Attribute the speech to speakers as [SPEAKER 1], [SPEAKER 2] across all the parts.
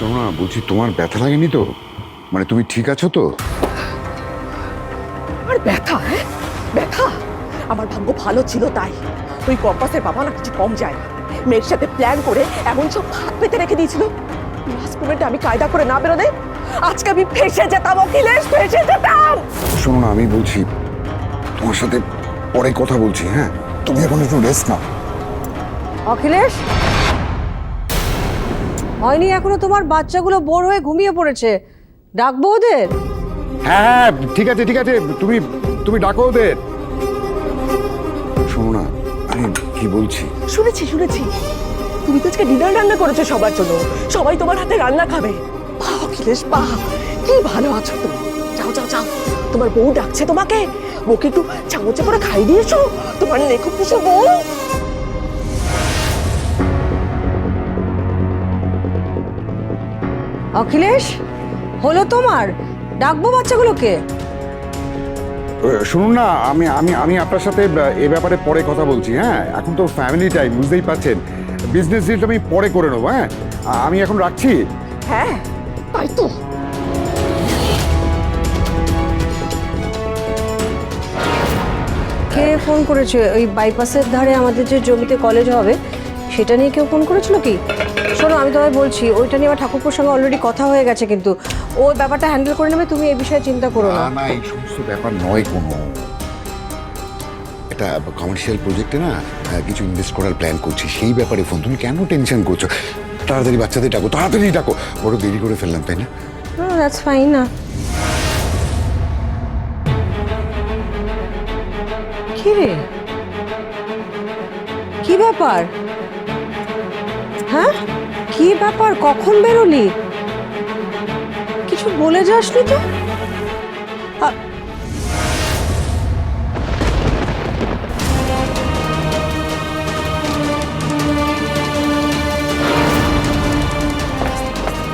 [SPEAKER 1] শোনো না, বলছি তোমার ব্যথা লাগেনি তো? মানে তুমি ঠিক আছো তো?
[SPEAKER 2] আর ব্যথা? হ্যাঁ, ব্যথা? আমার ভাগ্য ভালো ছিল তাই ওই কম্পাসের বাবা না কিছু কম যায় না। মেয়ের সাথে প্ল্যান করে এমন সব হাত পেতে রেখে দিয়েছিল, লাস্ট মোমেন্টে আমি কায়দা করে না বেরোলে আজকে আমি ফেসে যেতাম অখিলেশ, ফেসে যেতাম।
[SPEAKER 1] শোনো না, আমি বলছি তোমার সাথে পরে কথা বলছি। হ্যাঁ, তুমি এখন একটু রেস্ট নাও।
[SPEAKER 3] অখিলেশ, হয়নি এখনো? তোমার বাচ্চাগুলো বোর হয়ে ঘুমিয়ে পড়েছে, ডাকবো ওদের?
[SPEAKER 1] হ্যাঁ হ্যাঁ, ঠিক আছে ঠিক আছে, তুমি তুমি ডাকো ওদের। শোনো না, আমি কি বলছি।
[SPEAKER 2] শুনেছি শুনেছি, তুমি তো আজকে ডিনার রান্না করেছো সবার জন্য, সবাই তোমার হাতে রান্না খাবে। বাহ অখিলেশ বাহ, কি ভালো আছো তুমি। যাও যাও যাও, তোমার বউ ডাকছে তোমাকে, ওকে একটু চামচে করে খাই দিয়েছো তোমার লেখো পুষো বউ।
[SPEAKER 3] অখিলেশ, হলো তোমার? ডাকবো বাচ্চাগুলোকে?
[SPEAKER 1] শুনুন না, আমি আমি আমি আপনার সাথে এ ব্যাপারে পরে কথা বলছি। হ্যাঁ, এখন তো ফ্যামিলি টাইম, বুঝতেই পারছেন। বিজনেস ডিলটা আমি পরে করে নেবো। হ্যাঁ, আমি এখন রাখছি।
[SPEAKER 2] হ্যাঁ তাই তো।
[SPEAKER 3] কে ফোন করেছে? ওই বাইপাসের ধারে আমাদের যে জমিতে কলেজ হবে সেটা নিয়ে কেউ ফোন করেছিল কি? শোনো, আমি তোমায় বলছি, ওইটা নিয়ে আমার ঠাকুরপুর সঙ্গে অলরেডি কথা হয়ে গেছে, কিন্তু ওই ব্যাপারটা হ্যান্ডেল করে নেবে, তুমি এই বিষয়ে চিন্তা করো না।
[SPEAKER 1] না, এই সমস্ত ব্যাপার নয় কোনো। এটা কমার্শিয়াল প্রজেক্টে না কিছু ইনভেস্ট করার প্ল্যান করছি, সেই ব্যাপারে ফোন। তুমি কেন টেনশন করছো? তাড়াতাড়ি বাচ্চাদের ডাকো, তাড়াতাড়ি ডাকো। বড় দেরি করে ফেললাম, তাই না?
[SPEAKER 3] দ্যাটস ফাইন না। কি রে, কি ব্যাপার? হ্যাঁ, কি ব্যাপার? কখন বেরোলি? কিছু বলে যাসনি তো?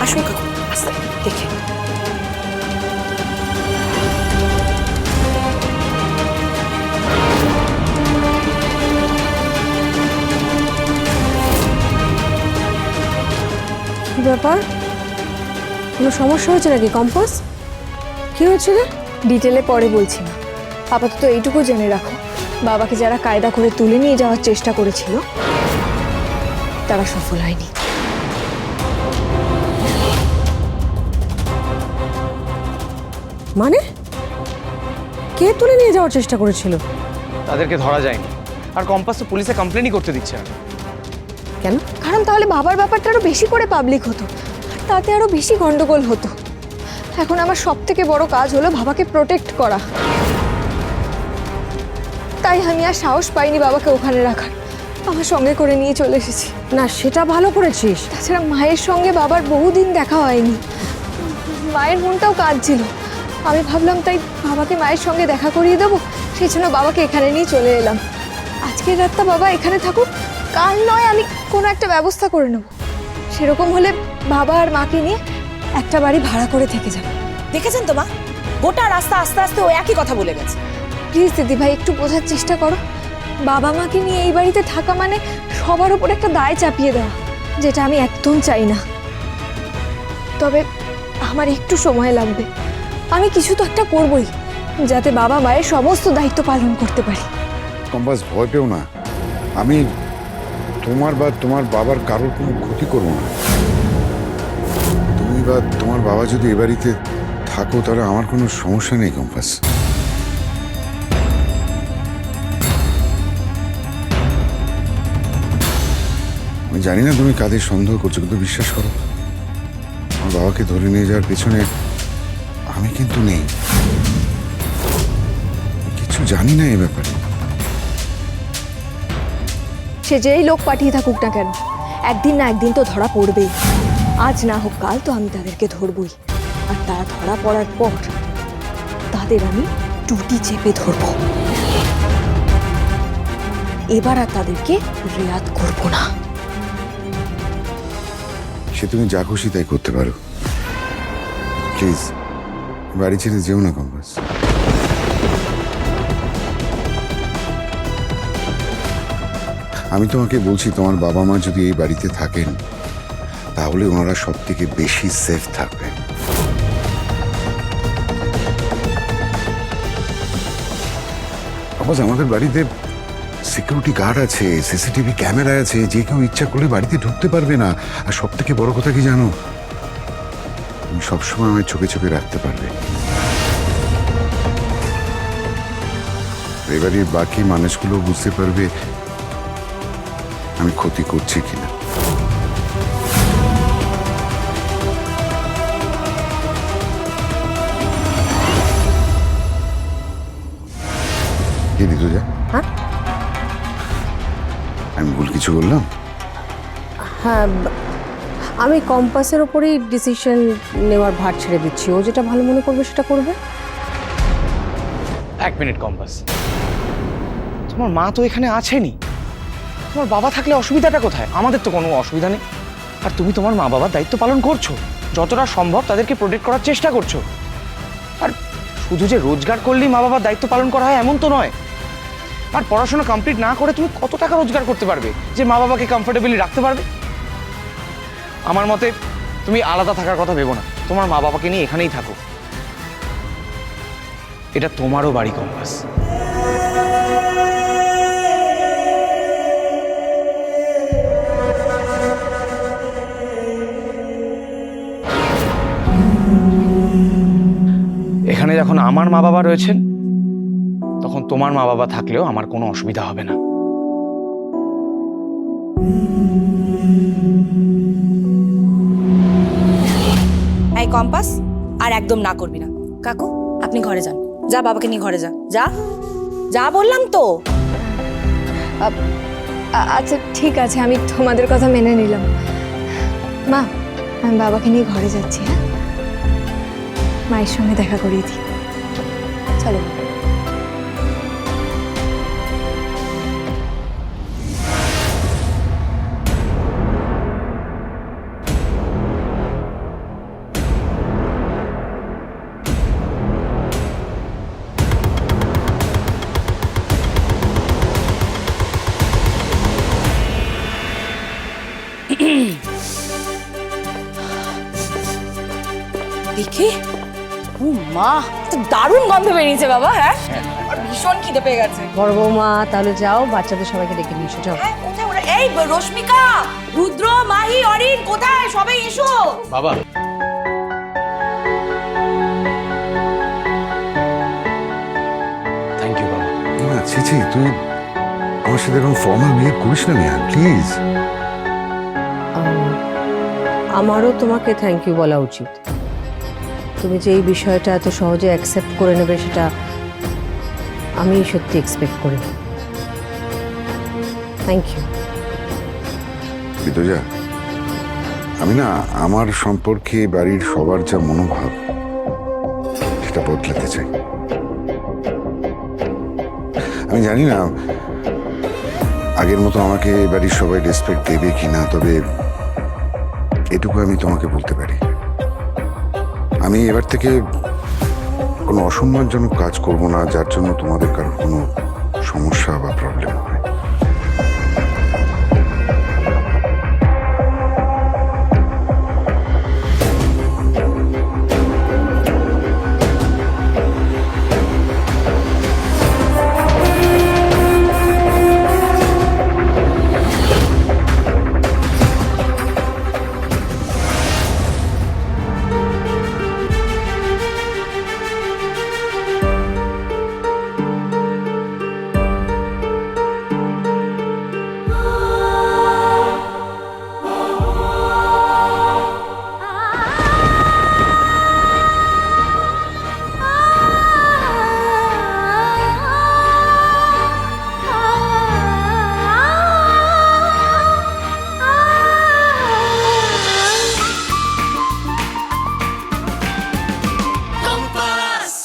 [SPEAKER 2] আসুন কাকু, আস্তে দেখে।
[SPEAKER 3] কি ব্যাপার? কোনো সমস্যা হয়েছে নাকি কম্পাস? কি হয়েছে রে?
[SPEAKER 4] ডিটেলে পরে বলছি না, আপাতত এইটুকু জেনে রাখো, বাবাকে যারা কায়দা করে তুলে নিয়ে যাওয়ার চেষ্টা করেছিল তারা সফল হয়নি।
[SPEAKER 3] মানে কে তুলে নিয়ে যাওয়ার চেষ্টা করেছিল?
[SPEAKER 5] তাদেরকে ধরা যায়নি, আর কম্পাস তো পুলিশে কমপ্লেনই করতে দিচ্ছে না।
[SPEAKER 3] কেন?
[SPEAKER 4] কারণ তাহলে বাবার ব্যাপারটা আরো বেশি করে পাবলিক হতো, আর তাতে আরো বেশি গন্ডগোল হতো। এখন আমার সব থেকে বড় কাজ হলো বাবাকে প্রোটেক্ট করা, তাই আমি আর সাহস পাইনি বাবাকে ওখানে রাখার, আমার সঙ্গে করে নিয়ে চলে এসেছি।
[SPEAKER 3] না, সেটা ভালো করেছিস।
[SPEAKER 4] তাছাড়া মায়ের সঙ্গে বাবার বহুদিন দেখা হয়নি, মায়ের মনটাও কাঁদছিল। আমি ভাবলাম তাই বাবাকে মায়ের সঙ্গে দেখা করিয়ে দেবো, সেই জন্য বাবাকে এখানে নিয়ে চলে এলাম। আজকের রাতটা বাবা এখানে থাকুক, কাল নয় আমি কোনো একটা ব্যবস্থা করে নেব। সেরকম হলে বাবা আর মাকে নিয়ে একটা বাড়ি ভাড়া করে থেকে যাবে।
[SPEAKER 2] দেখেছেন তো মা, গোটা রাস্তা আস্তে আস্তে ও একই কথা বলে গেছে।
[SPEAKER 4] প্লিজ দিদি ভাই, একটু বোঝার চেষ্টা করো। বাবা মাকে নিয়ে এই বাড়িতে থাকা মানে সবার উপর একটা দায় চাপিয়ে দেওয়া, যেটা আমি একদম চাই না। তবে আমার একটু সময় লাগবে, আমি কিছু তো একটা করবই, যাতে বাবা মায়ের সমস্ত দায়িত্ব পালন করতে পারি।
[SPEAKER 1] কম্পাস, ভয় পেও না। আমি তোমার বা তোমার বাবার কারোর কোনো ক্ষতি করবো না। তুমি বা তোমার বাবা যদি এ বাড়িতে থাকো তাহলে আমার কোনো সমস্যা নেই কম্পাস। আমি জানি না তুমি কাদের সন্দেহ করছো, কিন্তু বিশ্বাস করো, আমার বাবাকে ধরে নিয়ে যাওয়ার পেছনে আমি কিন্তু নেই। কিছু জানি না এ ব্যাপারে।
[SPEAKER 4] সে যেই লোক পাঠিয়ে থাকুক না কেন, একদিন না একদিন তো ধরা পড়বেই। আজ না হোক কাল তো আমি তাদেরকে ধরবই, আর তারা ধরা পড়ার পর তাদের আমি টুটি চেপে ধরব। এবার আর তাদেরকে রেয়াত করব না।
[SPEAKER 1] সে তুমি যা খুশি তাই করতে পারো। প্লিজ বাড়ি ছেড়ে যেও না কম্পাস। আমি তোমাকে বলছি, তোমার বাবা মা যদি এই বাড়িতে থাকেন তাহলে ওনারা সব থেকে বেশি সেফ থাকবেন। আমাদের বাড়িতে সিকিউরিটি গার্ড আছে, সিসিটিভি ক্যামেরা আছে, যে কেউ ইচ্ছা করলে বাড়িতে ঢুকতে পারবে না। আর সব থেকে বড় কথা কি জানো, তুমি সবসময় আমায় চোখে চোখে রাখতে পারবে। এবারে বাকি মানুষগুলো বুঝতে পারবে আমি ক্ষতি করছি কিনা। কি ঋতুজা,
[SPEAKER 3] হ্যাঁ
[SPEAKER 1] আমি ভুল কিছু বললাম?
[SPEAKER 3] হ্যাঁ, আমি কম্পাসের ওপরেই ডিসিশন নেওয়ার ভার ছেড়ে দিচ্ছি। ও যেটা ভালো মনে করবে সেটা করবে।
[SPEAKER 5] 1 মিনিট কম্পাস, তোমার মা তো এখানে আছেনি, তোমার বাবা থাকলে অসুবিধাটা কোথায়? আমাদের তো কোনো অসুবিধা নেই। আর তুমি তোমার মা বাবার দায়িত্ব পালন করছো, যতটা সম্ভব তাদেরকে প্রোটেক্ট করার চেষ্টা করছো। আর শুধু যে রোজগার করলেই মা বাবার দায়িত্ব পালন করা হয় এমন তো নয়। আর পড়াশোনা কমপ্লিট না করে তুমি কত টাকা রোজগার করতে পারবে যে মা বাবাকে কমফোর্টেবলি রাখতে পারবে? আমার মতে তুমি আলাদা থাকার কথা ভেবো না, তোমার মা বাবাকে নিয়ে এখানেই থাকো। এটা তোমারও বাড়ি কম্পাস। এখানে যখন আমার মা বাবা রয়েছেন, তখন তোমার মা বাবা থাকলেও আমার কোনো অসুবিধা হবে না।
[SPEAKER 6] এই কম্পাস, আর একদম না করবি না। কাকু আপনি ঘরে যান, যা বাবাকে নিয়ে ঘরে যা, যা যা বললাম তো।
[SPEAKER 4] আচ্ছা ঠিক আছে, আমি তোমাদের কথা মেনে নিলাম। মা, আমি বাবাকে নিয়ে ঘরে যাচ্ছি। হ্যাঁ, মায়ের সঙ্গে দেখা করিয়ে দিই। চলো।
[SPEAKER 6] দেখি, ও মা, তো দারুণ গন্ধ বেরিয়েছে বাবা। হ্যাঁ, আর ভীষণ খিদে পেয়ে গেছে।
[SPEAKER 3] বড় বৌমা, তাহলে যাও বাচ্চাদের সবাইকে ডেকে নিয়ে এসো। যাও।
[SPEAKER 6] হ্যাঁ, কোথায় ওরা? এই রশ্মিকা, রুদ্র, মাহি, অরিন কোথায়? সবাই এসো।
[SPEAKER 5] বাবা, থ্যাংক ইউ বাবা।
[SPEAKER 1] না ছি, তুই আমার সাথে এরকম ফর্মাল বিহেভ করিস না মিয়া, প্লিজ।
[SPEAKER 3] আমারও তোমাকে থ্যাংক ইউ বলা উচিত। তুমি যে এই বিষয়টা এত সহজে অ্যাকসেপ্ট করে নেবে সেটা আমি সত্যি এক্সপেক্ট করি। Thank you.
[SPEAKER 1] ঋতুজা, আমি না আমার সম্পর্কে বাড়ির সবার যা মনোভাব সেটা বদলাতে চাই। আমি জানি না আগের মতো আমাকে বাড়ির সবাই রেসপেক্ট দেবে কিনা, তবে এটুকু আমি তোমাকে বলতে পারি, আমি এবার থেকে কোনো অসম্মানজনক কাজ করব না যার জন্য তোমাদের কারোর কোনো সমস্যা বা প্রবলেম হবে।